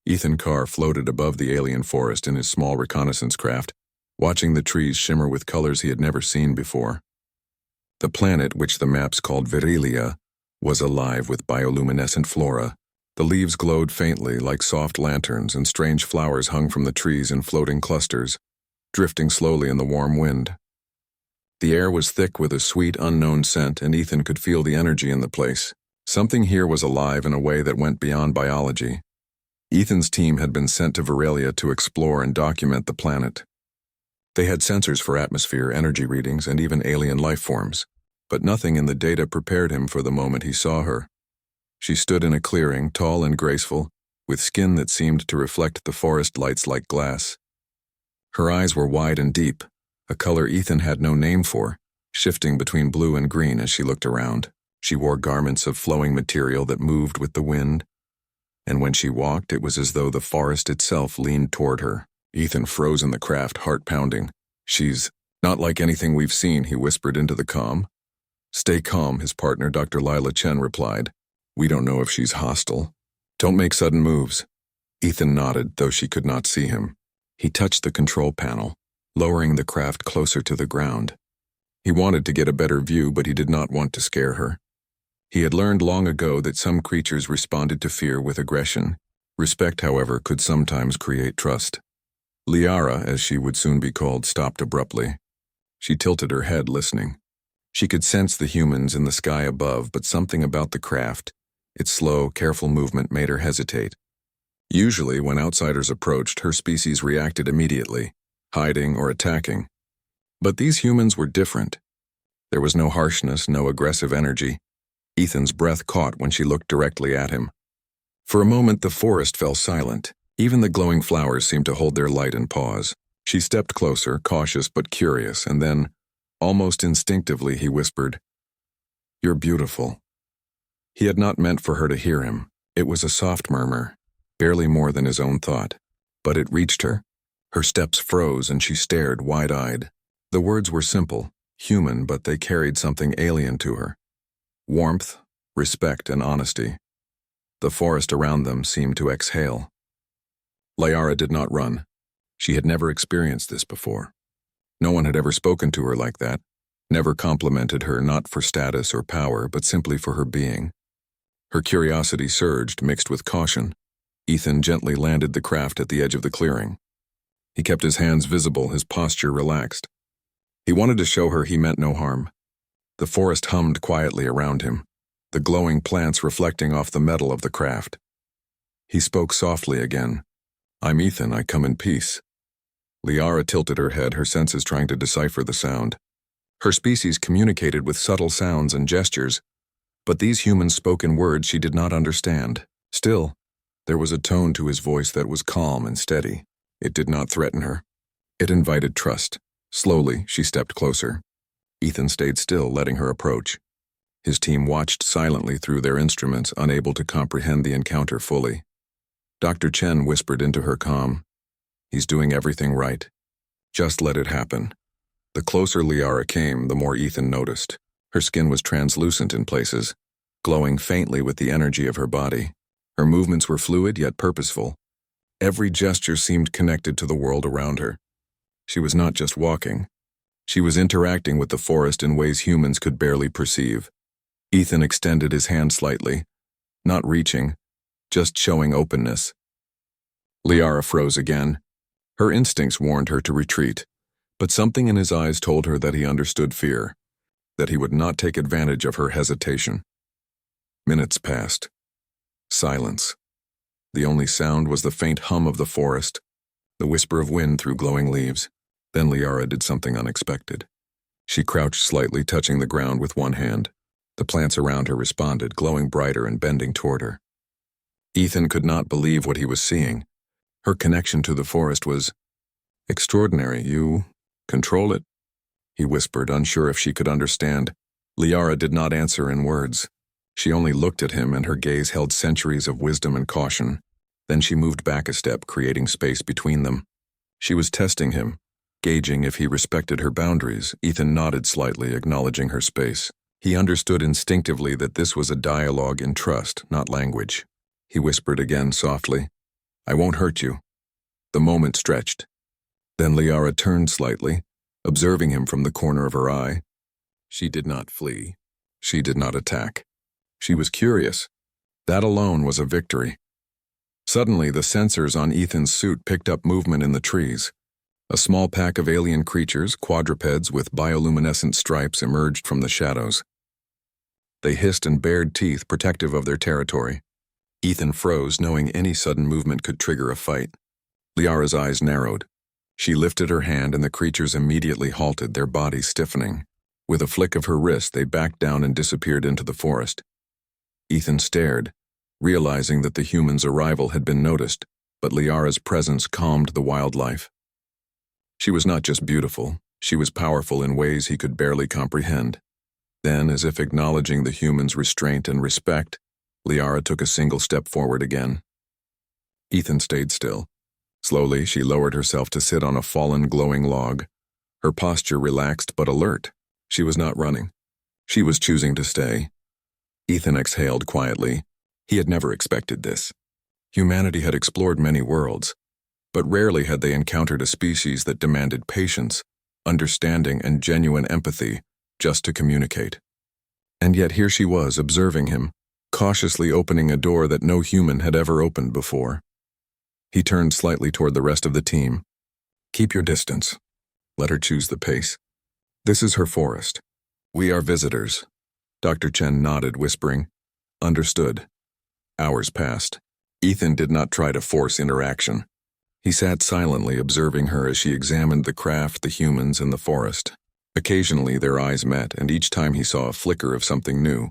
Ethan Carr floated above the alien forest in his small reconnaissance craft, watching the trees shimmer with colors he had never seen before. The planet, which the maps called Virilia, was alive with bioluminescent flora. The leaves glowed faintly like soft lanterns, and strange flowers hung from the trees in floating clusters, drifting slowly in the warm wind. The air was thick with a sweet, unknown scent, and Ethan could feel the energy in the place. Something here was alive in a way that went beyond biology. Ethan's team had been sent to Virilia to explore and document the planet. They had sensors for atmosphere, energy readings, and even alien life forms, but nothing in the data prepared him for the moment he saw her. She stood in a clearing, tall and graceful, with skin that seemed to reflect the forest lights like glass. Her eyes were wide and deep, a color Ethan had no name for, shifting between blue and green as she looked around. She wore garments of flowing material that moved with the wind, and when she walked, it was as though the forest itself leaned toward her. Ethan froze in the craft, heart pounding. "She's not like anything we've seen," he whispered into the comm. "Stay calm," his partner, Dr. Lila Chen, replied. "We don't know if she's hostile. Don't make sudden moves." Ethan nodded, though she could not see him. He touched the control panel, lowering the craft closer to the ground. He wanted to get a better view, but he did not want to scare her. He had learned long ago that some creatures responded to fear with aggression. Respect, however, could sometimes create trust. Liara, as she would soon be called, stopped abruptly. She tilted her head, listening. She could sense the humans in the sky above, but something about the craft, its slow, careful movement, made her hesitate. Usually, when outsiders approached, her species reacted immediately, hiding or attacking. But these humans were different. There was no harshness, no aggressive energy. Ethan's breath caught when she looked directly at him. For a moment, the forest fell silent. Even the glowing flowers seemed to hold their light and pause. She stepped closer, cautious but curious, and then, almost instinctively, he whispered, "You're beautiful." He had not meant for her to hear him. It was a soft murmur, barely more than his own thought. But it reached her. Her steps froze and she stared wide-eyed. The words were simple, human, but they carried something alien to her. Warmth, respect, and honesty. The forest around them seemed to exhale. Liara did not run. She had never experienced this before. No one had ever spoken to her like that, never complimented her, not for status or power, but simply for her being. Her curiosity surged, mixed with caution. Ethan gently landed the craft at the edge of the clearing. He kept his hands visible, his posture relaxed. He wanted to show her he meant no harm. The forest hummed quietly around him, the glowing plants reflecting off the metal of the craft. He spoke softly again. "I'm Ethan, I come in peace." Liara tilted her head, her senses trying to decipher the sound. Her species communicated with subtle sounds and gestures, but these humans spoke in words she did not understand. Still, there was a tone to his voice that was calm and steady. It did not threaten her. It invited trust. Slowly, she stepped closer. Ethan stayed still, letting her approach. His team watched silently through their instruments, unable to comprehend the encounter fully. Dr. Chen whispered into her comm, "He's doing everything right. Just let it happen." The closer Liara came, the more Ethan noticed. Her skin was translucent in places, glowing faintly with the energy of her body. Her movements were fluid yet purposeful. Every gesture seemed connected to the world around her. She was not just walking. She was interacting with the forest in ways humans could barely perceive. Ethan extended his hand slightly, not reaching, just showing openness. Liara froze again. Her instincts warned her to retreat, but something in his eyes told her that he understood fear, that he would not take advantage of her hesitation. Minutes passed. Silence. The only sound was the faint hum of the forest, the whisper of wind through glowing leaves. Then Liara did something unexpected. She crouched slightly, touching the ground with one hand. The plants around her responded, glowing brighter and bending toward her. Ethan could not believe what he was seeing. Her connection to the forest was extraordinary. "You control it?" he whispered, unsure if she could understand. Liara did not answer in words. She only looked at him, and her gaze held centuries of wisdom and caution. Then she moved back a step, creating space between them. She was testing him, gauging if he respected her boundaries. Ethan nodded slightly, acknowledging her space. He understood instinctively that this was a dialogue in trust, not language. He whispered again softly, I won't hurt you." The moment stretched. Then Liara turned slightly, observing him from the corner of her eye. She did not flee. She did not attack. She was curious. That alone was a victory. Suddenly, the sensors on Ethan's suit picked up movement in the trees. A small pack of alien creatures, quadrupeds with bioluminescent stripes, emerged from the shadows. They hissed and bared teeth, protective of their territory. Ethan froze, knowing any sudden movement could trigger a fight. Liara's eyes narrowed. She lifted her hand and the creatures immediately halted, their bodies stiffening. With a flick of her wrist, they backed down and disappeared into the forest. Ethan stared, realizing that the humans' arrival had been noticed, but Liara's presence calmed the wildlife. She was not just beautiful, she was powerful in ways he could barely comprehend. Then, as if acknowledging the humans' restraint and respect, Liara took a single step forward again. Ethan stayed still. Slowly, she lowered herself to sit on a fallen, glowing log. Her posture relaxed but alert. She was not running. She was choosing to stay. Ethan exhaled quietly. He had never expected this. Humanity had explored many worlds, but rarely had they encountered a species that demanded patience, understanding, and genuine empathy just to communicate. And yet here she was, observing him, cautiously opening a door that no human had ever opened before. He turned slightly toward the rest of the team. "Keep your distance. Let her choose the pace. This is her forest. We are visitors." Dr. Chen nodded, whispering, "Understood." Hours passed. Ethan did not try to force interaction. He sat silently, observing her as she examined the craft, the humans, and the forest. Occasionally their eyes met, and each time he saw a flicker of something new.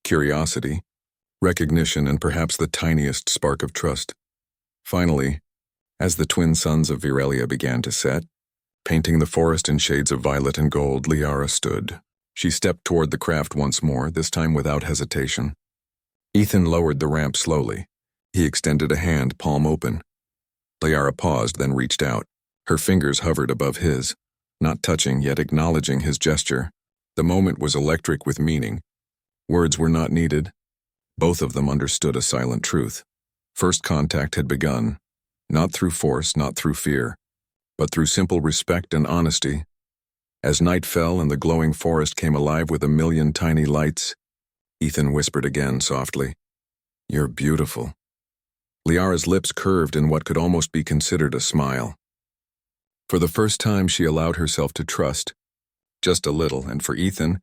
Curiosity, recognition, and perhaps the tiniest spark of trust. Finally, as the twin suns of Virelia began to set, painting the forest in shades of violet and gold, Liara stood. She stepped toward the craft once more, this time without hesitation. Ethan lowered the ramp slowly. He extended a hand, palm open. Liara paused, then reached out. Her fingers hovered above his, not touching, yet acknowledging his gesture. The moment was electric with meaning. Words were not needed. Both of them understood a silent truth. First contact had begun, not through force, not through fear, but through simple respect and honesty. As night fell and the glowing forest came alive with a million tiny lights, Ethan whispered again softly, "You're beautiful." Liara's lips curved in what could almost be considered a smile. For the first time, she allowed herself to trust, just a little, and for Ethan,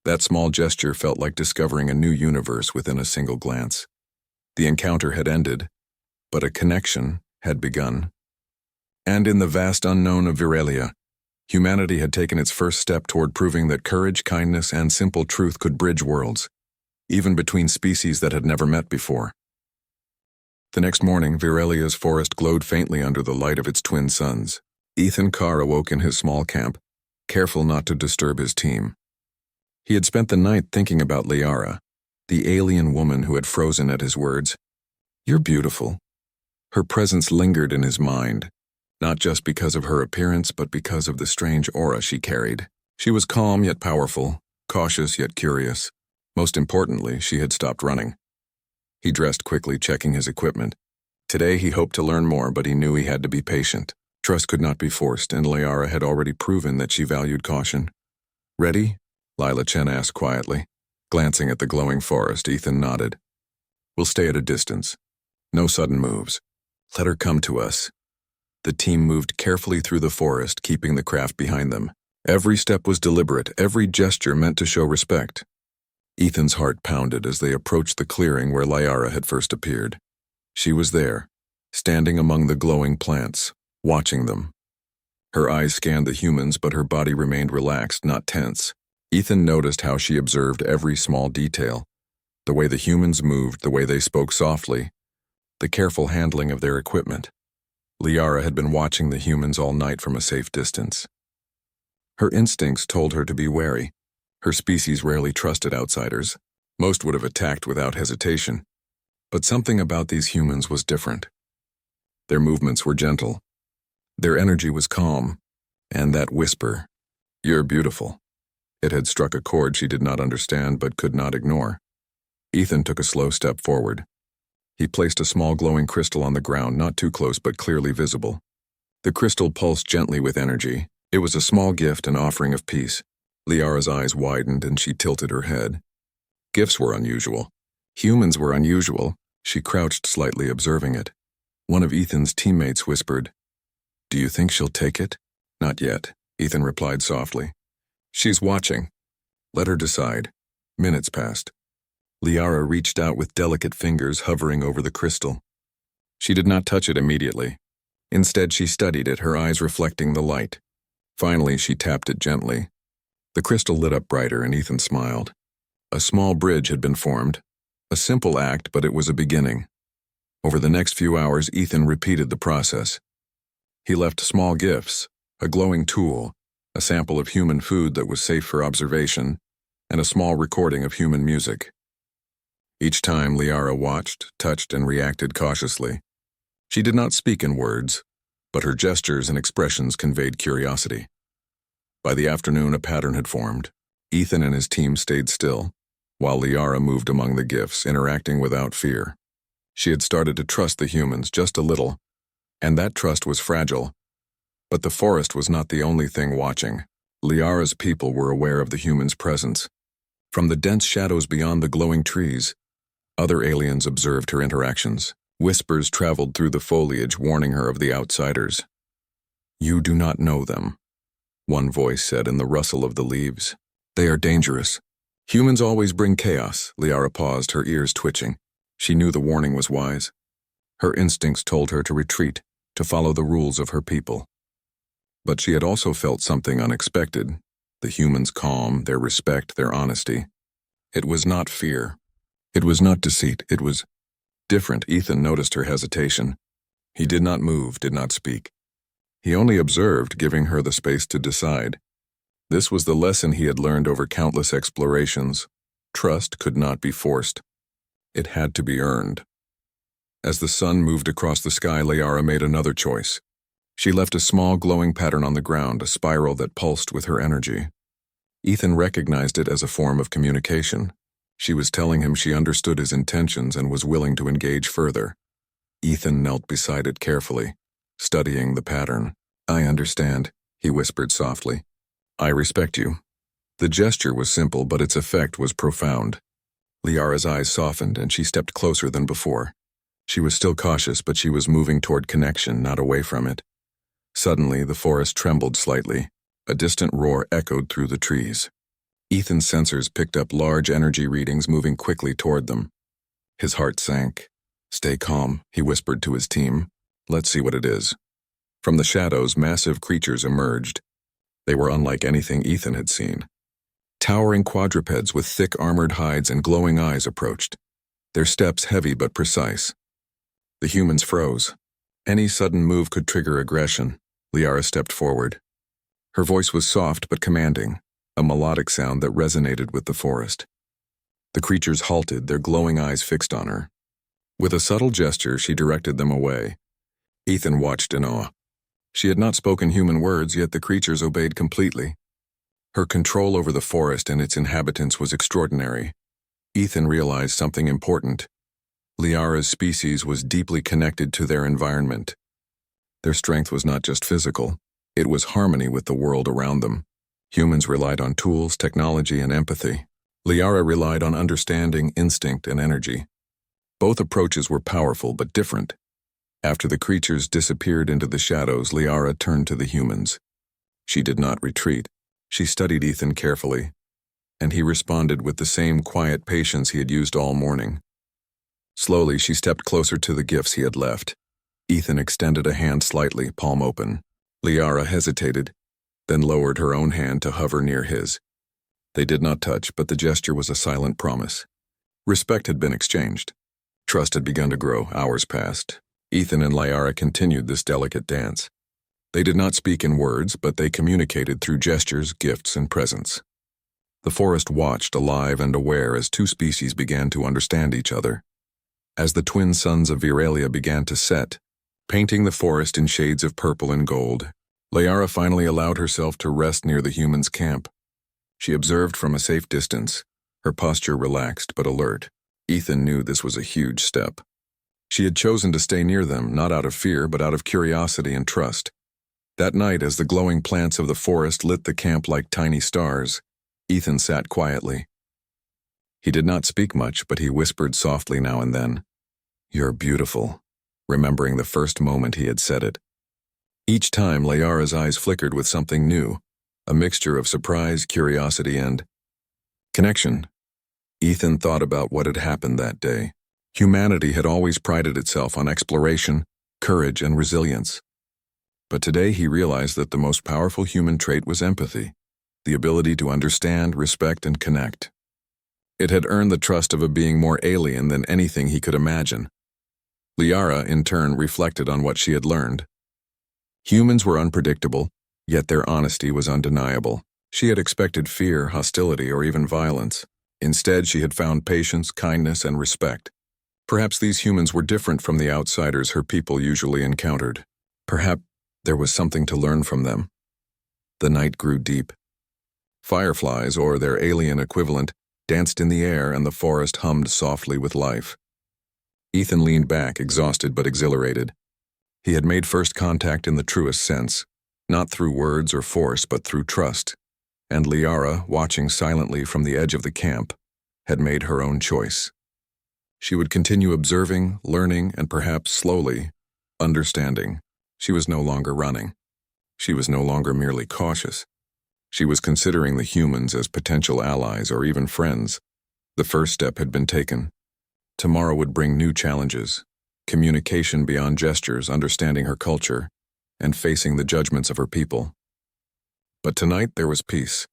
that small gesture felt like discovering a new universe within a single glance. The encounter had ended, but a connection had begun. And in the vast unknown of Virelia, humanity had taken its first step toward proving that courage, kindness, and simple truth could bridge worlds, even between species that had never met before. The next morning, Virelia's forest glowed faintly under the light of its twin suns. Ethan Carr awoke in his small camp, careful not to disturb his team. He had spent the night thinking about Liara, the alien woman who had frozen at his words. "You're beautiful." Her presence lingered in his mind, not just because of her appearance, but because of the strange aura she carried. She was calm yet powerful, cautious yet curious. Most importantly, she had stopped running. He dressed quickly, checking his equipment. Today he hoped to learn more, but he knew he had to be patient. Trust could not be forced, and Liara had already proven that she valued caution. "Ready?" Lila Chen asked quietly. Glancing at the glowing forest, Ethan nodded. "We'll stay at a distance. No sudden moves. Let her come to us." The team moved carefully through the forest, keeping the craft behind them. Every step was deliberate, every gesture meant to show respect. Ethan's heart pounded as they approached the clearing where Liara had first appeared. She was there, standing among the glowing plants, watching them. Her eyes scanned the humans, but her body remained relaxed, not tense. Ethan noticed how she observed every small detail. The way the humans moved, the way they spoke softly, the careful handling of their equipment. Liara had been watching the humans all night from a safe distance. Her instincts told her to be wary. Her species rarely trusted outsiders. Most would have attacked without hesitation. But something about these humans was different. Their movements were gentle. Their energy was calm. And that whisper, "You're beautiful." It had struck a chord she did not understand but could not ignore. Ethan took a slow step forward. He placed a small glowing crystal on the ground, not too close but clearly visible. The crystal pulsed gently with energy. It was a small gift, an offering of peace. Liara's eyes widened and she tilted her head. Gifts were unusual. Humans were unusual. She crouched slightly, observing it. One of Ethan's teammates whispered, "Do you think she'll take it?" "Not yet," Ethan replied softly. "She's watching. Let her decide." Minutes passed. Liara reached out with delicate fingers hovering over the crystal. She did not touch it immediately. Instead, she studied it, her eyes reflecting the light. Finally, she tapped it gently. The crystal lit up brighter, and Ethan smiled. A small bridge had been formed. A simple act, but it was a beginning. Over the next few hours, Ethan repeated the process. He left small gifts, a glowing tool, a sample of human food that was safe for observation, and a small recording of human music. Each time, Liara watched, touched, and reacted cautiously. She did not speak in words, but her gestures and expressions conveyed curiosity. By the afternoon, a pattern had formed. Ethan and his team stayed still, while Liara moved among the gifts, interacting without fear. She had started to trust the humans just a little, and that trust was fragile. But the forest was not the only thing watching. Liara's people were aware of the humans' presence. From the dense shadows beyond the glowing trees, other aliens observed her interactions. Whispers traveled through the foliage, warning her of the outsiders. "You do not know them," one voice said in the rustle of the leaves. "They are dangerous. Humans always bring chaos." Liara paused, her ears twitching. She knew the warning was wise. Her instincts told her to retreat, to follow the rules of her people. But she had also felt something unexpected. The humans' calm, their respect, their honesty. It was not fear. It was not deceit. It was different. Ethan noticed her hesitation. He did not move, did not speak. He only observed, giving her the space to decide. This was the lesson he had learned over countless explorations. Trust could not be forced. It had to be earned. As the sun moved across the sky, Liara made another choice. She left a small glowing pattern on the ground, a spiral that pulsed with her energy. Ethan recognized it as a form of communication. She was telling him she understood his intentions and was willing to engage further. Ethan knelt beside it carefully, studying the pattern. "I understand," he whispered softly. "I respect you." The gesture was simple, but its effect was profound. Liara's eyes softened, and she stepped closer than before. She was still cautious, but she was moving toward connection, not away from it. Suddenly, the forest trembled slightly. A distant roar echoed through the trees. Ethan's sensors picked up large energy readings, moving quickly toward them. His heart sank. "Stay calm," he whispered to his team. "Let's see what it is." From the shadows, massive creatures emerged. They were unlike anything Ethan had seen. Towering quadrupeds with thick armored hides and glowing eyes approached, their steps heavy but precise. The humans froze. Any sudden move could trigger aggression. Liara stepped forward. Her voice was soft but commanding, a melodic sound that resonated with the forest. The creatures halted, their glowing eyes fixed on her. With a subtle gesture, she directed them away. Ethan watched in awe. She had not spoken human words, yet the creatures obeyed completely. Her control over the forest and its inhabitants was extraordinary. Ethan realized something important. Liara's species was deeply connected to their environment. Their strength was not just physical, it was harmony with the world around them. Humans relied on tools, technology, and empathy. Liara relied on understanding, instinct, and energy. Both approaches were powerful but different. After the creatures disappeared into the shadows, Liara turned to the humans. She did not retreat. She studied Ethan carefully, and he responded with the same quiet patience he had used all morning. Slowly, she stepped closer to the gifts he had left. Ethan extended a hand slightly, palm open. Liara hesitated, then lowered her own hand to hover near his. They did not touch, but the gesture was a silent promise. Respect had been exchanged. Trust had begun to grow. Hours passed. Ethan and Liara continued this delicate dance. They did not speak in words, but they communicated through gestures, gifts, and presence. The forest watched, alive and aware, as two species began to understand each other. As the twin suns of Viralia began to set, painting the forest in shades of purple and gold, Liara finally allowed herself to rest near the humans' camp. She observed from a safe distance, her posture relaxed but alert. Ethan knew this was a huge step. She had chosen to stay near them, not out of fear, but out of curiosity and trust. That night, as the glowing plants of the forest lit the camp like tiny stars, Ethan sat quietly. He did not speak much, but he whispered softly now and then, "You're beautiful," remembering the first moment he had said it. Each time, Liara's eyes flickered with something new, a mixture of surprise, curiosity, and connection. Ethan thought about what had happened that day. Humanity had always prided itself on exploration, courage, and resilience. But today he realized that the most powerful human trait was empathy, the ability to understand, respect, and connect. It had earned the trust of a being more alien than anything he could imagine. Liara, in turn, reflected on what she had learned. Humans were unpredictable, yet their honesty was undeniable. She had expected fear, hostility, or even violence. Instead, she had found patience, kindness, and respect. Perhaps these humans were different from the outsiders her people usually encountered. Perhaps there was something to learn from them. The night grew deep. Fireflies, or their alien equivalent, danced in the air and the forest hummed softly with life. Ethan leaned back, exhausted but exhilarated. He had made first contact in the truest sense, not through words or force, but through trust. And Liara, watching silently from the edge of the camp, had made her own choice. She would continue observing, learning, and perhaps slowly, understanding. She was no longer running. She was no longer merely cautious. She was considering the humans as potential allies or even friends. The first step had been taken. Tomorrow would bring new challenges, communication beyond gestures, understanding her culture, and facing the judgments of her people. But tonight there was peace.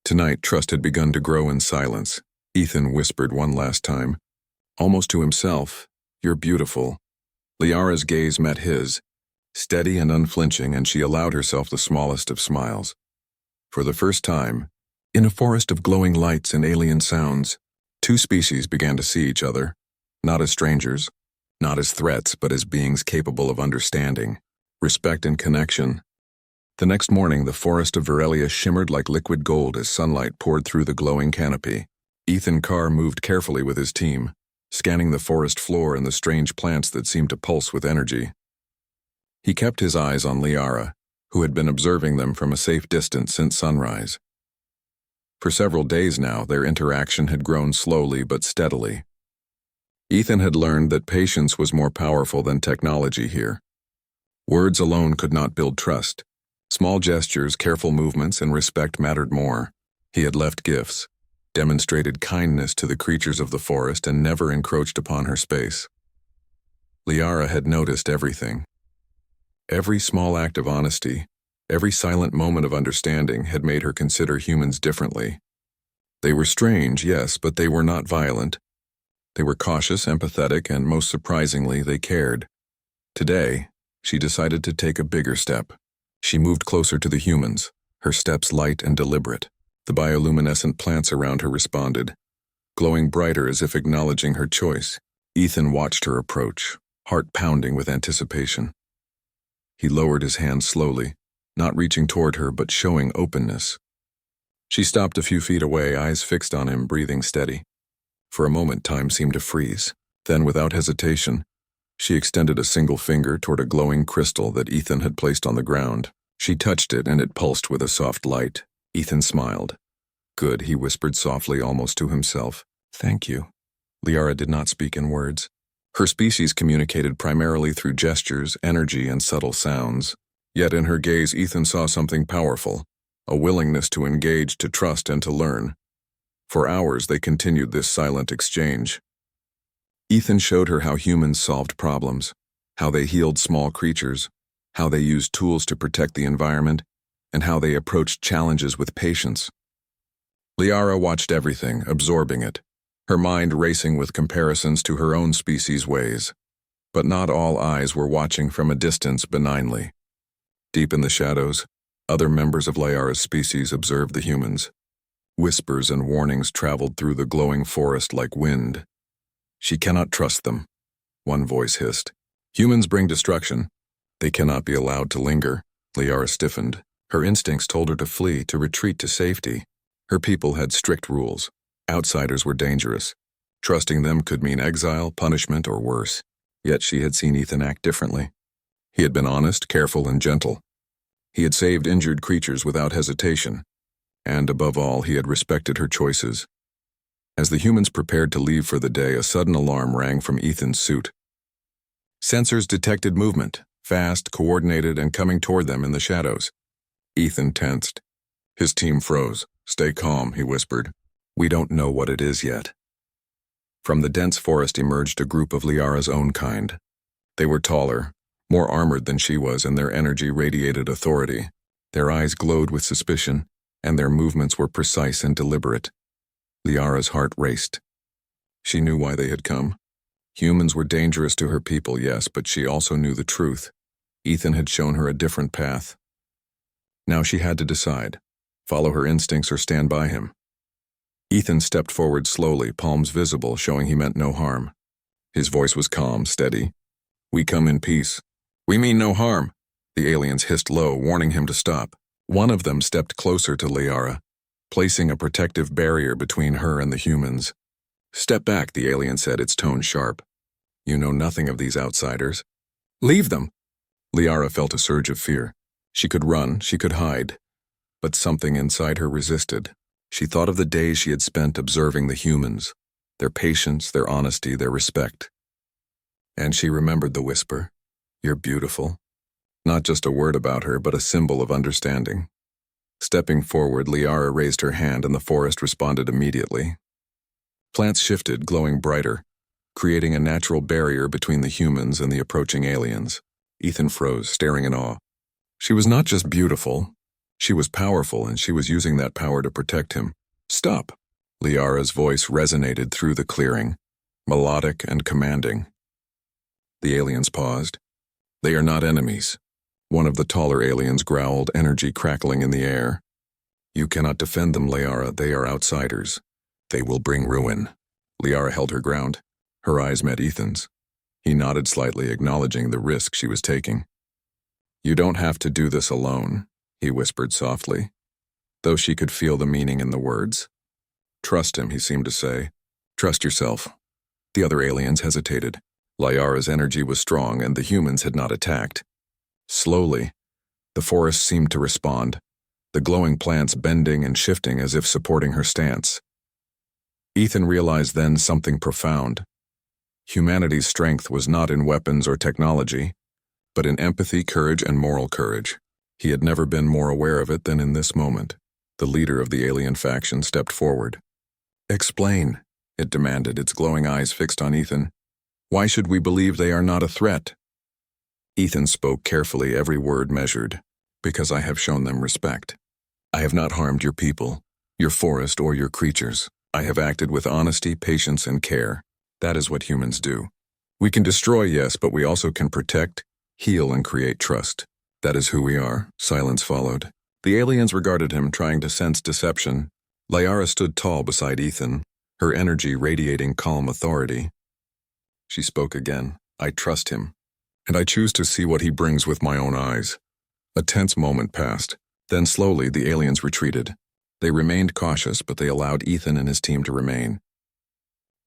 Tonight trust had begun to grow in silence. Ethan whispered one last time, almost to himself, "You're beautiful." Liara's gaze met his, steady and unflinching, and she allowed herself the smallest of smiles. For the first time, in a forest of glowing lights and alien sounds, two species began to see each other, not as strangers, not as threats, but as beings capable of understanding, respect, and connection. The next morning, the forest of Verelia shimmered like liquid gold as sunlight poured through the glowing canopy. Ethan Carr moved carefully with his team, scanning the forest floor and the strange plants that seemed to pulse with energy. He kept his eyes on Liara, who had been observing them from a safe distance since sunrise. For several days now, their interaction had grown slowly but steadily. Ethan had learned that patience was more powerful than technology here. Words alone could not build trust. Small gestures, careful movements, and respect mattered more. He had left gifts, demonstrated kindness to the creatures of the forest, and never encroached upon her space. Liara had noticed everything. Every small act of honesty, every silent moment of understanding had made her consider humans differently. They were strange, yes, but they were not violent. They were cautious, empathetic, and most surprisingly, they cared. Today, she decided to take a bigger step. She moved closer to the humans, her steps light and deliberate. The bioluminescent plants around her responded, glowing brighter as if acknowledging her choice. Ethan watched her approach, heart pounding with anticipation. He lowered his hand slowly, not reaching toward her but showing openness. She stopped a few feet away, eyes fixed on him, breathing steady. For a moment, time seemed to freeze. Then, without hesitation, she extended a single finger toward a glowing crystal that Ethan had placed on the ground. She touched it, and it pulsed with a soft light. Ethan smiled. "Good," he whispered softly, almost to himself. "Thank you." Liara did not speak in words. Her species communicated primarily through gestures, energy, and subtle sounds. Yet in her gaze, Ethan saw something powerful, a willingness to engage, to trust, and to learn. For hours, they continued this silent exchange. Ethan showed her how humans solved problems, how they healed small creatures, how they used tools to protect the environment, and how they approached challenges with patience. Liara watched everything, absorbing it, her mind racing with comparisons to her own species' ways. But not all eyes were watching from a distance benignly. Deep in the shadows, other members of Liara's species observed the humans. Whispers and warnings traveled through the glowing forest like wind. "She cannot trust them," one voice hissed. "Humans bring destruction. They cannot be allowed to linger." Liara stiffened. Her instincts told her to flee, to retreat to safety. Her people had strict rules. Outsiders were dangerous. Trusting them could mean exile, punishment, or worse. Yet she had seen Ethan act differently. He had been honest, careful, and gentle. He had saved injured creatures without hesitation, and above all, he had respected her choices. As the humans prepared to leave for the day, a sudden alarm rang from Ethan's suit. Sensors detected movement, fast, coordinated, and coming toward them in the shadows. Ethan tensed. His team froze. "Stay calm," he whispered. "We don't know what it is yet." From the dense forest emerged a group of Liara's own kind. They were taller, more armored than she was, and their energy radiated authority. Their eyes glowed with suspicion, and their movements were precise and deliberate. Liara's heart raced. She knew why they had come. Humans were dangerous to her people, yes, but she also knew the truth. Ethan had shown her a different path. Now she had to decide, follow her instincts or stand by him. Ethan stepped forward slowly, palms visible, showing he meant no harm. His voice was calm, steady. "We come in peace." "We mean no harm," the aliens hissed low, warning him to stop. One of them stepped closer to Liara, placing a protective barrier between her and the humans. "Step back," the alien said, its tone sharp. "You know nothing of these outsiders." "Leave them." Liara felt a surge of fear. She could run, she could hide, but something inside her resisted. She thought of the days she had spent observing the humans, their patience, their honesty, their respect. And she remembered the whisper, "You're beautiful." Not just a word about her, but a symbol of understanding. Stepping forward, Liara raised her hand and the forest responded immediately. Plants shifted, glowing brighter, creating a natural barrier between the humans and the approaching aliens. Ethan froze, staring in awe. She was not just beautiful, she was powerful, and she was using that power to protect him. "Stop!" Liara's voice resonated through the clearing, melodic and commanding. The aliens paused. "They are not enemies." One of the taller aliens growled, energy crackling in the air. "You cannot defend them, Liara. They are outsiders. They will bring ruin." Liara held her ground. Her eyes met Ethan's. He nodded slightly, acknowledging the risk she was taking. "You don't have to do this alone," he whispered softly, though she could feel the meaning in the words. "Trust him," he seemed to say. "Trust yourself." The other aliens hesitated. Liara's energy was strong, and the humans had not attacked. Slowly, the forest seemed to respond, the glowing plants bending and shifting as if supporting her stance. Ethan realized then something profound. Humanity's strength was not in weapons or technology, but in empathy, courage, and moral courage. He had never been more aware of it than in this moment. The leader of the alien faction stepped forward. "Explain," it demanded, its glowing eyes fixed on Ethan. "Why should we believe they are not a threat?" Ethan spoke carefully, every word measured. "Because I have shown them respect. I have not harmed your people, your forest, or your creatures. I have acted with honesty, patience, and care. That is what humans do. We can destroy, yes, but we also can protect, heal, and create trust. That is who we are." Silence followed. The aliens regarded him, trying to sense deception. Liara stood tall beside Ethan, her energy radiating calm authority. She spoke again. "I trust him, and I choose to see what he brings with my own eyes." A tense moment passed. Then slowly the aliens retreated. They remained cautious, but they allowed Ethan and his team to remain.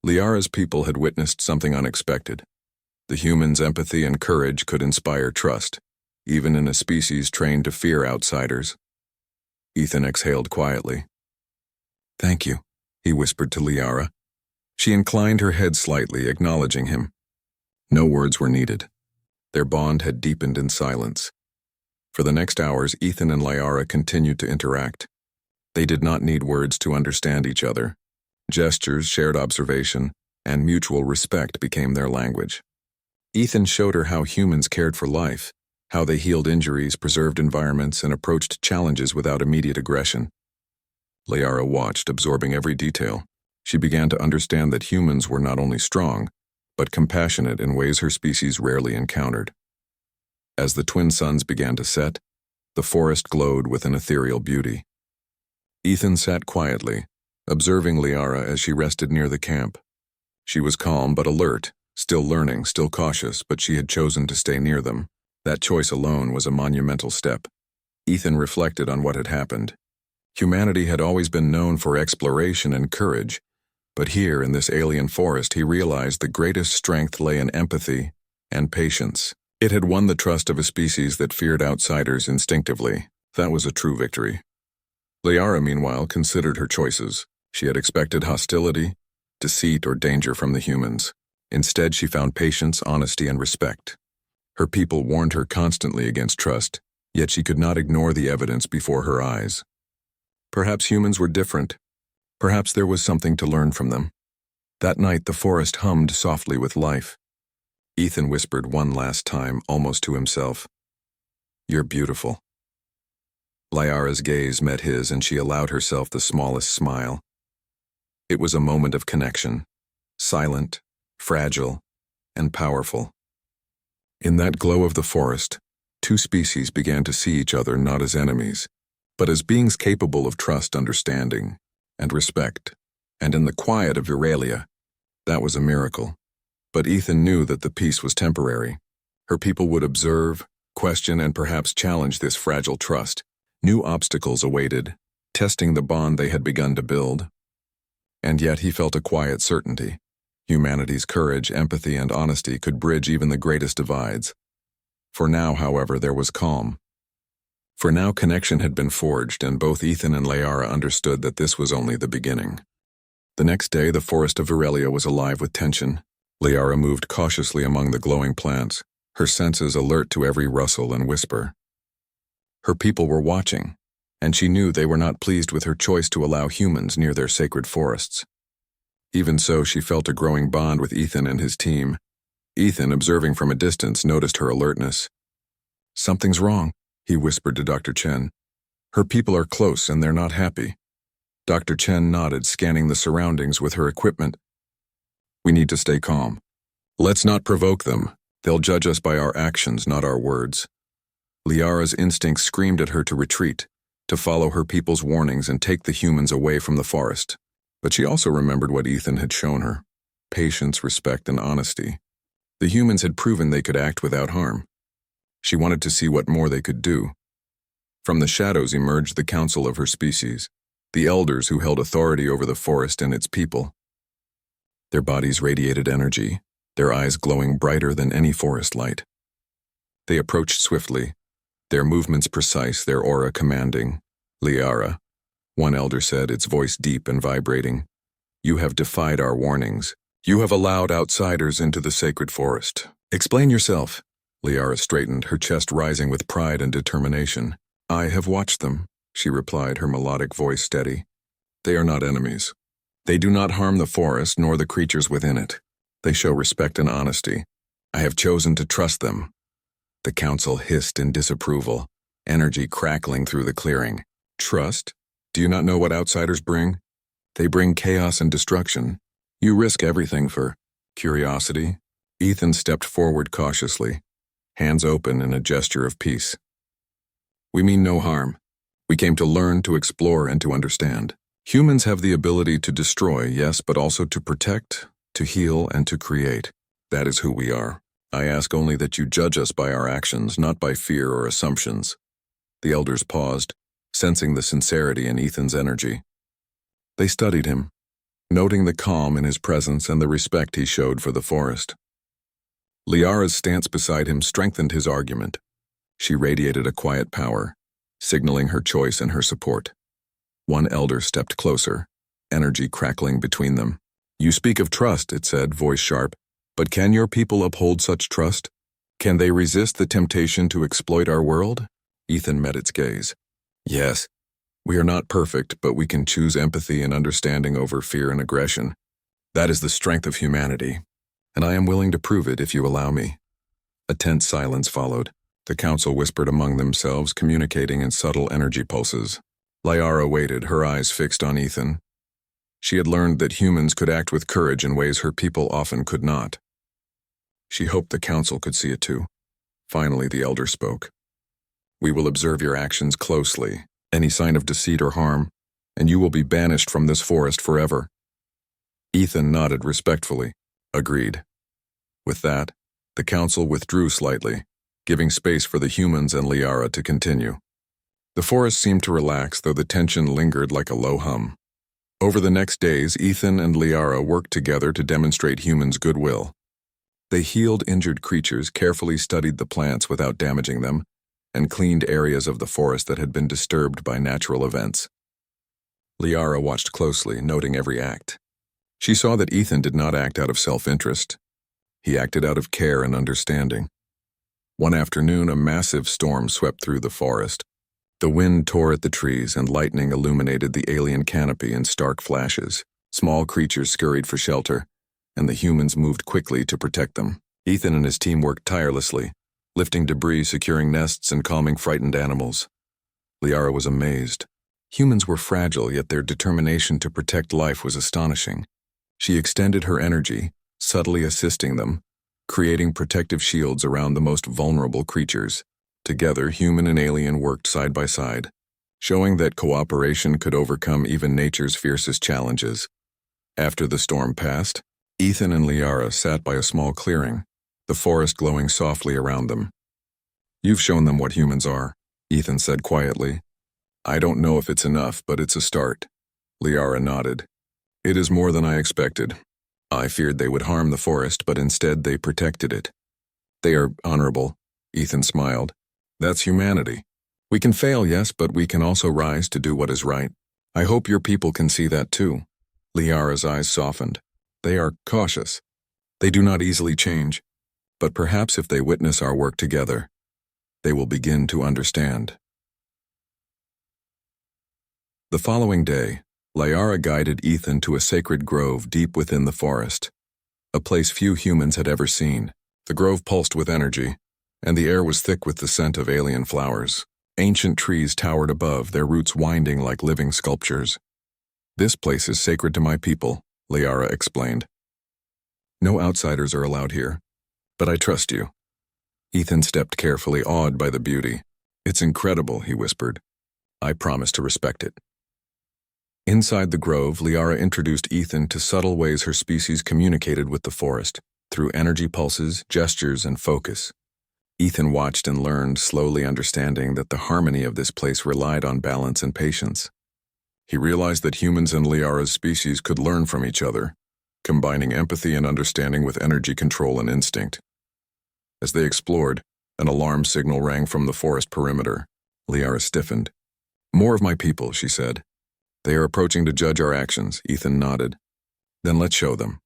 Liara's people had witnessed something unexpected. The humans' empathy and courage could inspire trust, even in a species trained to fear outsiders. Ethan exhaled quietly. "Thank you," he whispered to Liara. She inclined her head slightly, acknowledging him. No words were needed. Their bond had deepened in silence. For the next hours, Ethan and Liara continued to interact. They did not need words to understand each other. Gestures, shared observation, and mutual respect became their language. Ethan showed her how humans cared for life, how they healed injuries, preserved environments, and approached challenges without immediate aggression. Liara watched, absorbing every detail. She began to understand that humans were not only strong, but compassionate in ways her species rarely encountered. As the twin suns began to set, the forest glowed with an ethereal beauty. Ethan sat quietly, observing Liara as she rested near the camp. She was calm but alert, still learning, still cautious, but she had chosen to stay near them. That choice alone was a monumental step. Ethan reflected on what had happened. Humanity had always been known for exploration and courage, but here in this alien forest he realized the greatest strength lay in empathy, and patience. It had won the trust of a species that feared outsiders instinctively. That was a true victory. Liara, meanwhile, considered her choices. She had expected hostility, deceit, or danger from the humans. Instead, she found patience, honesty, and respect. Her people warned her constantly against trust, yet she could not ignore the evidence before her eyes. Perhaps humans were different. Perhaps there was something to learn from them. That night, the forest hummed softly with life. Ethan whispered one last time, almost to himself, "You're beautiful." Liara's gaze met his, and she allowed herself the smallest smile. It was a moment of connection, silent, fragile, and powerful. In that glow of the forest, two species began to see each other not as enemies, but as beings capable of trust, understanding, and respect. And in the quiet of Veralia, that was a miracle. But Ethan knew that the peace was temporary. Her people would observe, question, and perhaps challenge this fragile trust. New obstacles awaited, testing the bond they had begun to build. And yet he felt a quiet certainty. Humanity's courage, empathy, and honesty could bridge even the greatest divides. For now, however, there was calm. For now, connection had been forged, and both Ethan and Liara understood that this was only the beginning. The next day, the forest of Veralia was alive with tension. Liara moved cautiously among the glowing plants, her senses alert to every rustle and whisper. Her people were watching, and she knew they were not pleased with her choice to allow humans near their sacred forests. Even so, she felt a growing bond with Ethan and his team. Ethan, observing from a distance, noticed her alertness. "Something's wrong," he whispered to Dr. Chen. "Her people are close and they're not happy." Dr. Chen nodded, scanning the surroundings with her equipment. "We need to stay calm. Let's not provoke them. They'll judge us by our actions, not our words." Liara's instinct screamed at her to retreat, to follow her people's warnings and take the humans away from the forest. But she also remembered what Ethan had shown her: patience, respect, and honesty. The humans had proven they could act without harm. She wanted to see what more they could do. From the shadows emerged the council of her species, the elders who held authority over the forest and its people. Their bodies radiated energy, their eyes glowing brighter than any forest light. They approached swiftly, their movements precise, their aura commanding. "Liara," one elder said, its voice deep and vibrating, "you have defied our warnings. You have allowed outsiders into the sacred forest. Explain yourself." Liara straightened, her chest rising with pride and determination. "I have watched them," she replied, her melodic voice steady. "They are not enemies. They do not harm the forest nor the creatures within it. They show respect and honesty. I have chosen to trust them." The council hissed in disapproval, energy crackling through the clearing. "Trust? Do you not know what outsiders bring? They bring chaos and destruction. You risk everything for curiosity." Ethan stepped forward cautiously, hands open in a gesture of peace. "We mean no harm. We came to learn, to explore, and to understand. Humans have the ability to destroy, yes, but also to protect, to heal, and to create. That is who we are. I ask only that you judge us by our actions, not by fear or assumptions." The elders paused, sensing the sincerity in Ethan's energy. They studied him, noting the calm in his presence and the respect he showed for the forest. Liara's stance beside him strengthened his argument. She radiated a quiet power, signaling her choice and her support. One elder stepped closer, energy crackling between them. "You speak of trust," it said, voice sharp, "but can your people uphold such trust? Can they resist the temptation to exploit our world?" Ethan met its gaze. "Yes. We are not perfect, but we can choose empathy and understanding over fear and aggression. That is the strength of humanity, and I am willing to prove it if you allow me." A tense silence followed. The council whispered among themselves, communicating in subtle energy pulses. Liara waited, her eyes fixed on Ethan. She had learned that humans could act with courage in ways her people often could not. She hoped the council could see it too. Finally, the elder spoke. "We will observe your actions closely, any sign of deceit or harm, and you will be banished from this forest forever." Ethan nodded respectfully. Agreed. With that, the council withdrew slightly, giving space for the humans and Liara to continue. The forest seemed to relax, though the tension lingered like a low hum. Over the next days, Ethan and Liara worked together to demonstrate humans' goodwill. They healed injured creatures, carefully studied the plants without damaging them, and cleaned areas of the forest that had been disturbed by natural events. Liara watched closely, noting every act. She saw that Ethan did not act out of self-interest. He acted out of care and understanding. One afternoon, a massive storm swept through the forest. The wind tore at the trees, and lightning illuminated the alien canopy in stark flashes. Small creatures scurried for shelter, and the humans moved quickly to protect them. Ethan and his team worked tirelessly, lifting debris, securing nests, and calming frightened animals. Liara was amazed. Humans were fragile, yet their determination to protect life was astonishing. She extended her energy, subtly assisting them, creating protective shields around the most vulnerable creatures. Together, human and alien worked side by side, showing that cooperation could overcome even nature's fiercest challenges. After the storm passed, Ethan and Liara sat by a small clearing, the forest glowing softly around them. "You've shown them what humans are," Ethan said quietly. "I don't know if it's enough, but it's a start." Liara nodded. "It is more than I expected. I feared they would harm the forest, but instead they protected it." "They are honorable," Ethan smiled. "That's humanity. We can fail, yes, but we can also rise to do what is right. I hope your people can see that too." Liara's eyes softened. "They are cautious. They do not easily change. But perhaps if they witness our work together, they will begin to understand." The following day, Liara guided Ethan to a sacred grove deep within the forest, a place few humans had ever seen. The grove pulsed with energy, and the air was thick with the scent of alien flowers. Ancient trees towered above, their roots winding like living sculptures. "This place is sacred to my people," Liara explained. "No outsiders are allowed here, but I trust you." Ethan stepped carefully, awed by the beauty. "It's incredible," he whispered. "I promise to respect it." Inside the grove, Liara introduced Ethan to subtle ways her species communicated with the forest, through energy pulses, gestures, and focus. Ethan watched and learned, slowly understanding that the harmony of this place relied on balance and patience. He realized that humans and Liara's species could learn from each other, combining empathy and understanding with energy control and instinct. As they explored, an alarm signal rang from the forest perimeter. Liara stiffened. "More of my people," she said. "They are approaching to judge our actions." Ethan nodded. "Then let's show them."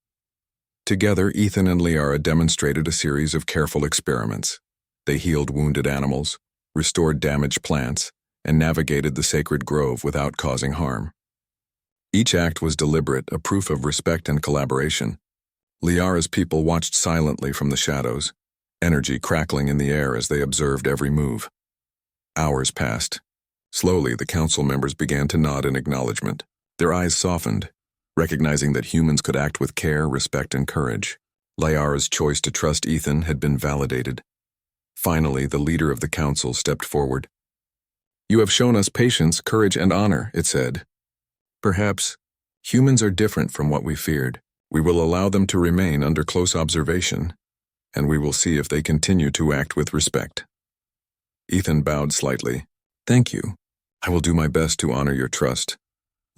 Together, Ethan and Liara demonstrated a series of careful experiments. They healed wounded animals, restored damaged plants, and navigated the sacred grove without causing harm. Each act was deliberate, a proof of respect and collaboration. Liara's people watched silently from the shadows, energy crackling in the air as they observed every move. Hours passed. Slowly, the council members began to nod in acknowledgement. Their eyes softened, recognizing that humans could act with care, respect, and courage. Liara's choice to trust Ethan had been validated. Finally, the leader of the council stepped forward. "You have shown us patience, courage, and honor," it said. "Perhaps humans are different from what we feared. We will allow them to remain under close observation, and we will see if they continue to act with respect." Ethan bowed slightly. "Thank you. I will do my best to honor your trust."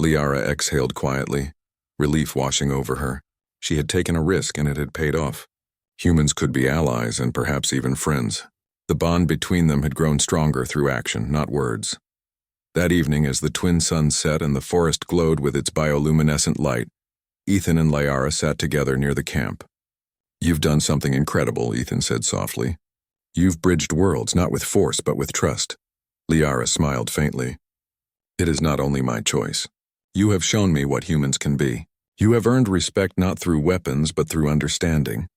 Liara exhaled quietly, relief washing over her. She had taken a risk and it had paid off. Humans could be allies and perhaps even friends. The bond between them had grown stronger through action, not words. That evening, as the twin suns set and the forest glowed with its bioluminescent light, Ethan and Liara sat together near the camp. "You've done something incredible," Ethan said softly. "You've bridged worlds, not with force, but with trust." Liara smiled faintly. "It is not only my choice. You have shown me what humans can be. You have earned respect not through weapons, but through understanding."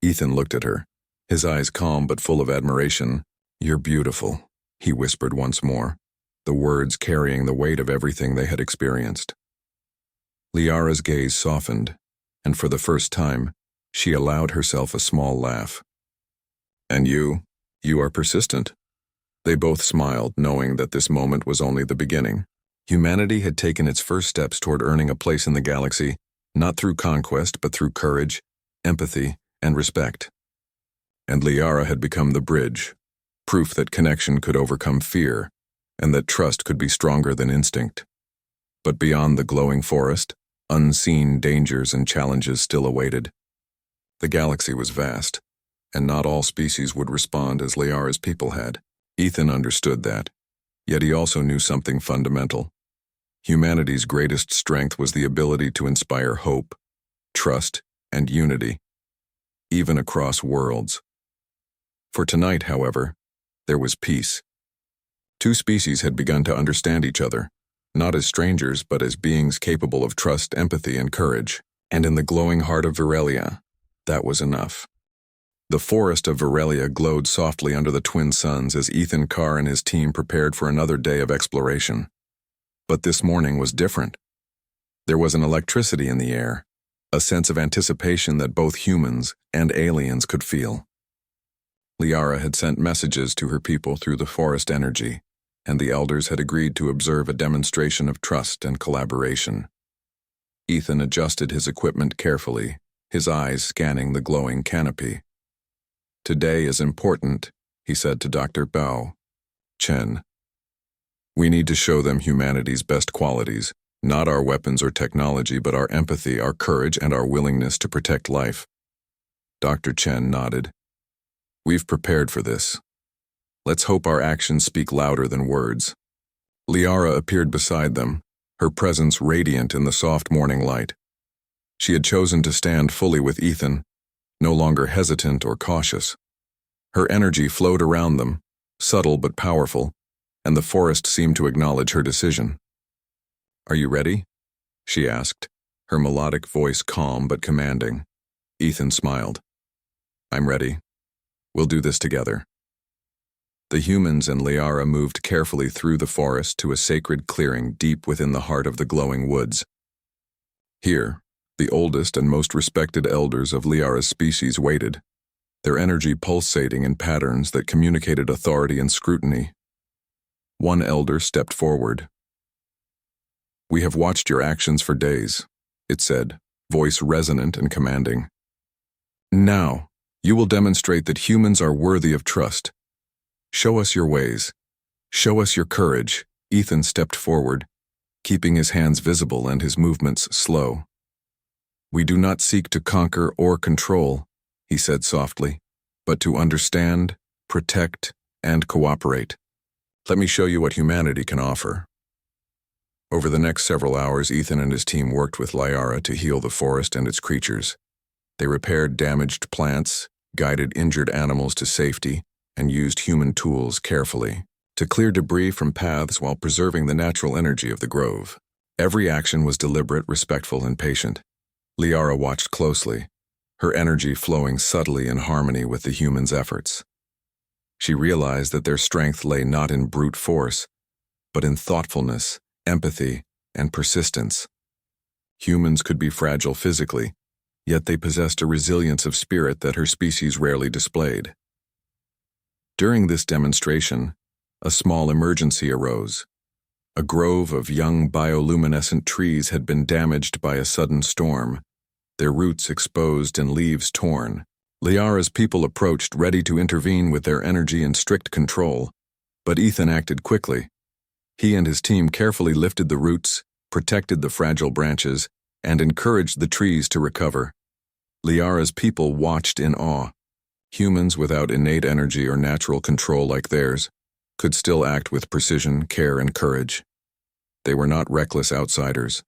Ethan looked at her, his eyes calm but full of admiration. "You're beautiful," he whispered once more, the words carrying the weight of everything they had experienced. Liara's gaze softened, and for the first time, she allowed herself a small laugh. "And you are persistent." They both smiled, knowing that this moment was only the beginning. Humanity had taken its first steps toward earning a place in the galaxy, not through conquest, but through courage, empathy, and respect. And Liara had become the bridge, proof that connection could overcome fear, and that trust could be stronger than instinct. But beyond the glowing forest, unseen dangers and challenges still awaited. The galaxy was vast, and not all species would respond as Liara's people had. Ethan understood that, yet he also knew something fundamental. Humanity's greatest strength was the ability to inspire hope, trust, and unity, even across worlds. For tonight, however, there was peace. Two species had begun to understand each other, not as strangers but as beings capable of trust, empathy, and courage. And in the glowing heart of Virelia, that was enough. The forest of Virelia glowed softly under the twin suns as Ethan Carr and his team prepared for another day of exploration. But this morning was different. There was an electricity in the air, a sense of anticipation that both humans and aliens could feel. Liara had sent messages to her people through the forest energy, and the elders had agreed to observe a demonstration of trust and collaboration. Ethan adjusted his equipment carefully, his eyes scanning the glowing canopy. "Today is important," he said to Dr. Bao Chen. "We need to show them humanity's best qualities, not our weapons or technology, but our empathy, our courage, and our willingness to protect life." Dr. Chen nodded. "We've prepared for this. Let's hope our actions speak louder than words." Liara appeared beside them, her presence radiant in the soft morning light. She had chosen to stand fully with Ethan, no longer hesitant or cautious. Her energy flowed around them, subtle but powerful, and the forest seemed to acknowledge her decision. "Are you ready?" she asked, her melodic voice calm but commanding. Ethan smiled. "I'm ready. We'll do this together." The humans and Liara moved carefully through the forest to a sacred clearing deep within the heart of the glowing woods. Here, the oldest and most respected elders of Liara's species waited, their energy pulsating in patterns that communicated authority and scrutiny. One elder stepped forward. "We have watched your actions for days," it said, voice resonant and commanding. "Now, you will demonstrate that humans are worthy of trust. Show us your ways. Show us your courage." Ethan stepped forward, keeping his hands visible and his movements slow. "We do not seek to conquer or control," he said softly, "but to understand, protect, and cooperate. Let me show you what humanity can offer." Over the next several hours, Ethan and his team worked with Liara to heal the forest and its creatures. They repaired damaged plants, guided injured animals to safety, and used human tools carefully to clear debris from paths while preserving the natural energy of the grove. Every action was deliberate, respectful, and patient. Liara watched closely, her energy flowing subtly in harmony with the humans' efforts. She realized that their strength lay not in brute force, but in thoughtfulness, empathy, and persistence. Humans could be fragile physically, yet they possessed a resilience of spirit that her species rarely displayed. During this demonstration, a small emergency arose. A grove of young bioluminescent trees had been damaged by a sudden storm, their roots exposed and leaves torn. Liara's people approached, ready to intervene with their energy and strict control, but Ethan acted quickly. He and his team carefully lifted the roots, protected the fragile branches, and encouraged the trees to recover. Liara's people watched in awe. Humans without innate energy or natural control like theirs could still act with precision, care, and courage. They were not reckless outsiders.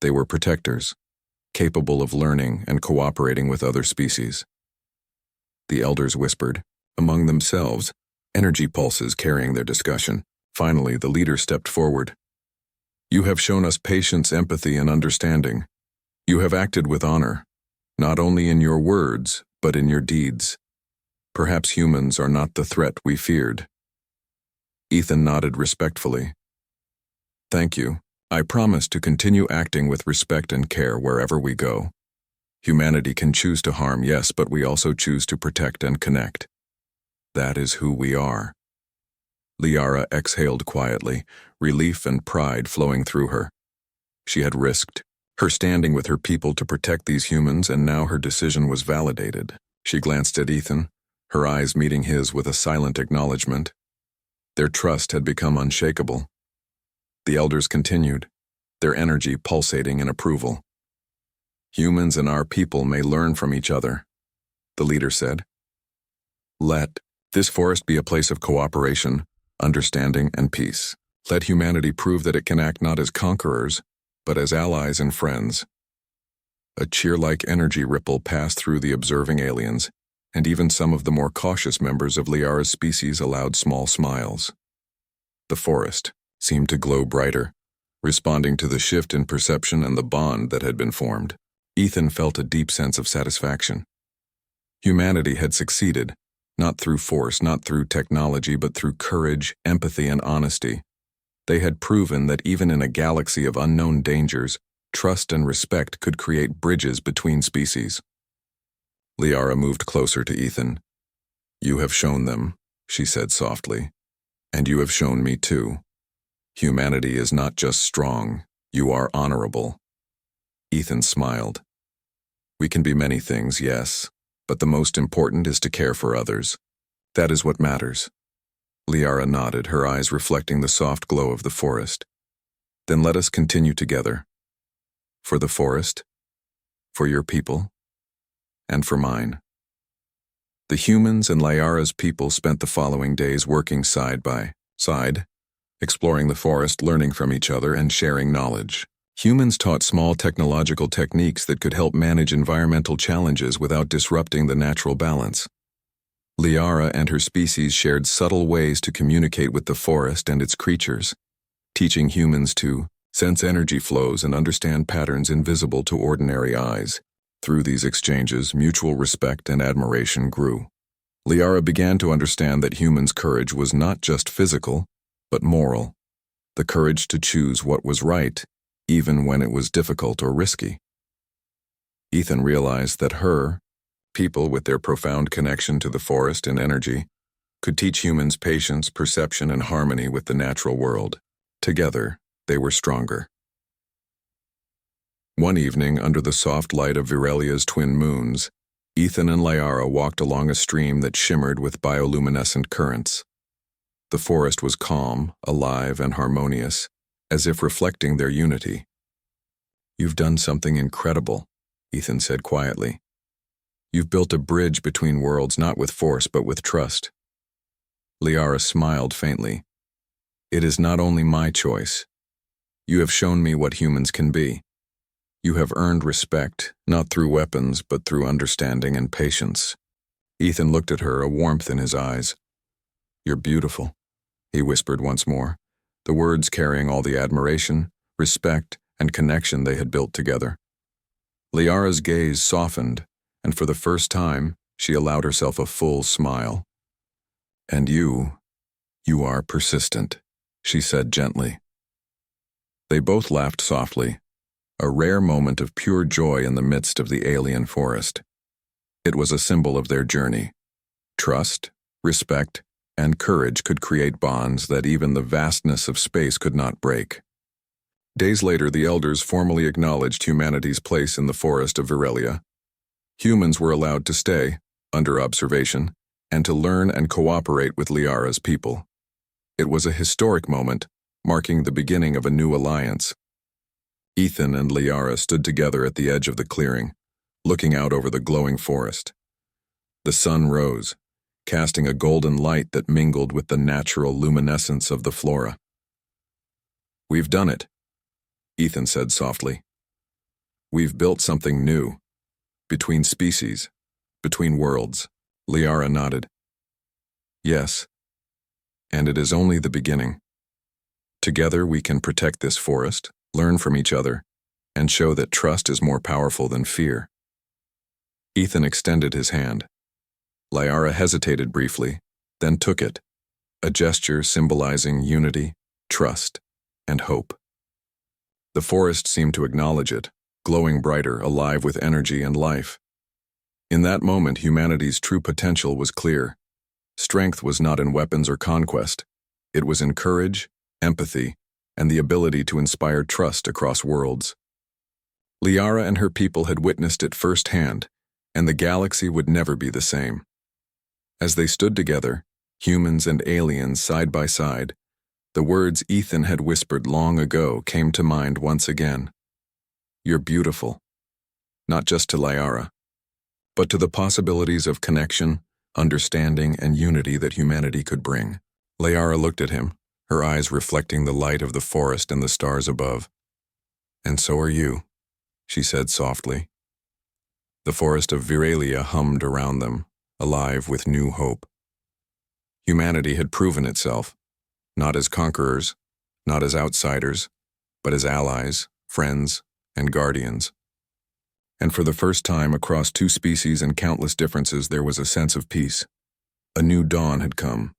They were protectors, capable of learning and cooperating with other species. The elders whispered, among themselves, energy pulses carrying their discussion. Finally, the leader stepped forward. "You have shown us patience, empathy, and understanding. You have acted with honor, not only in your words, but in your deeds. Perhaps humans are not the threat we feared." Ethan nodded respectfully. "Thank you. I promise to continue acting with respect and care wherever we go. Humanity can choose to harm, yes, but we also choose to protect and connect. That is who we are." Liara exhaled quietly, relief and pride flowing through her. She had risked her standing with her people to protect these humans, and now her decision was validated. She glanced at Ethan, her eyes meeting his with a silent acknowledgement. Their trust had become unshakable. The elders continued, their energy pulsating in approval. "Humans and our people may learn from each other, the leader said. Let this forest be a place of cooperation, understanding, and peace. Let humanity prove that it can act not as conquerors, but as allies and friends. A cheer-like energy ripple passed through the observing aliens, and even some of the more cautious members of Liara's species allowed small smiles. The forest seemed to glow brighter, responding to the shift in perception and the bond that had been formed. Ethan felt a deep sense of satisfaction. Humanity had succeeded, not through force, not through technology, but through courage, empathy, and honesty. They had proven that even in a galaxy of unknown dangers, trust and respect could create bridges between species. Liara moved closer to Ethan. You have shown them, she said softly, and you have shown me too. Humanity is not just strong, you are honorable. Ethan smiled. We can be many things, yes, but the most important is to care for others. That is what matters. Liara nodded, her eyes reflecting the soft glow of the forest. Then let us continue together. For the forest, for your people, and for mine. The humans and Liara's people spent the following days working side by side, exploring the forest, learning from each other, and sharing knowledge. Humans taught small technological techniques that could help manage environmental challenges without disrupting the natural balance. Liara and her species shared subtle ways to communicate with the forest and its creatures, teaching humans to sense energy flows and understand patterns invisible to ordinary eyes. Through these exchanges, mutual respect and admiration grew. Liara began to understand that humans' courage was not just physical, but moral. The courage to choose what was right, even when it was difficult or risky. Ethan realized that her people, with their profound connection to the forest and energy, could teach humans patience, perception, and harmony with the natural world. Together, they were stronger. One evening, under the soft light of Virelia's twin moons, Ethan and Liara walked along a stream that shimmered with bioluminescent currents. The forest was calm, alive, and harmonious, as if reflecting their unity. You've done something incredible, Ethan said quietly. You've built a bridge between worlds, not with force, but with trust. Liara smiled faintly. It is not only my choice. You have shown me what humans can be. You have earned respect, not through weapons, but through understanding and patience. Ethan looked at her, a warmth in his eyes. You're beautiful, he whispered once more, the words carrying all the admiration, respect, and connection they had built together. Liara's gaze softened, and for the first time, she allowed herself a full smile. And you are persistent, she said gently. They both laughed softly, a rare moment of pure joy in the midst of the alien forest. It was a symbol of their journey. Trust, respect, and courage could create bonds that even the vastness of space could not break. Days later, the elders formally acknowledged humanity's place in the forest of Virelia. Humans were allowed to stay, under observation, and to learn and cooperate with Liara's people. It was a historic moment, marking the beginning of a new alliance. Ethan and Liara stood together at the edge of the clearing, looking out over the glowing forest. The sun rose, casting a golden light that mingled with the natural luminescence of the flora. We've done it, Ethan said softly. We've built something new, between species, between worlds. Liara nodded. Yes, and it is only the beginning. Together we can protect this forest, learn from each other, and show that trust is more powerful than fear. Ethan extended his hand. Liara hesitated briefly, then took it, a gesture symbolizing unity, trust, and hope. The forest seemed to acknowledge it, glowing brighter, alive with energy and life. In that moment, humanity's true potential was clear. Strength was not in weapons or conquest. It was in courage, empathy, and the ability to inspire trust across worlds. Liara and her people had witnessed it firsthand, and the galaxy would never be the same. As they stood together, humans and aliens side by side, the words Ethan had whispered long ago came to mind once again. You're beautiful, not just to Liara, but to the possibilities of connection, understanding, and unity that humanity could bring. Liara looked at him, her eyes reflecting the light of the forest and the stars above. "And so are you," she said softly. The forest of Viralia hummed around them, alive with new hope. Humanity had proven itself, not as conquerors, not as outsiders, but as allies, friends, and guardians. And for the first time across two species and countless differences, there was a sense of peace. A new dawn had come,